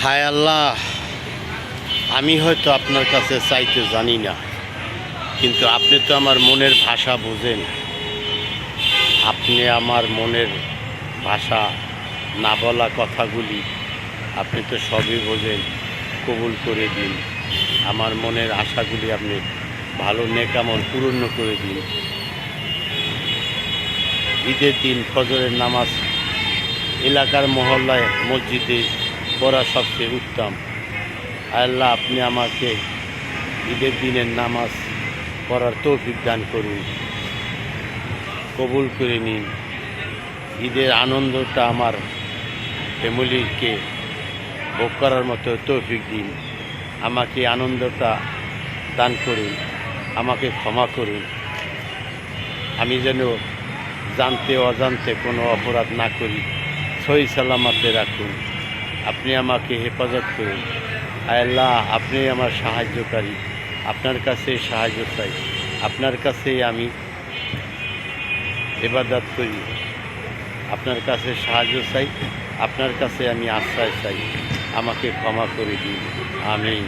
হায় আল্লাহ, আমি হয়তো আপনার কাছে চাইতে জানি না, কিন্তু আপনি তো আমার মনের ভাষা বোঝেন। আপনি আমার মনের ভাষা, না বলা কথাগুলি আপনি তো সবই বোঝেন। কবুল করে দিন আমার মনের আশাগুলি, আপনি ভালো নেকামল পূর্ণ করে দিন। ঈদের দিন ফজরের নামাজ এলাকার মহল্লায় মসজিদে পড়া সবচেয়ে উত্তম। আল্লাহ, আপনি আমাকে ঈদের দিনের নামাজ পড়ার তৌফিক দান করুন, কবুল করে নিন। ঈদের আনন্দটা আমার ফ্যামিলিকে ভোগ করার মতো তৌফিক দিন। আমাকে আনন্দটা দান করুন, আমাকে ক্ষমা করুন। আমি যেন জানতে অজান্তে কোনো অপরাধ না করি, সহি সালামতে রাখুন। আপনি আমাকে হেফাজত করুন। আল্লাহ, আপনি আমার সাহায্যকারী, আপনার কাছে সাহায্য চাই, আপনার কাছেই আমি ইবাদত করি, আপনার কাছে সাহায্য চাই, আপনার কাছে আমি আশ্রয় চাই। আমাকে ক্ষমা করে দিন। আমিন।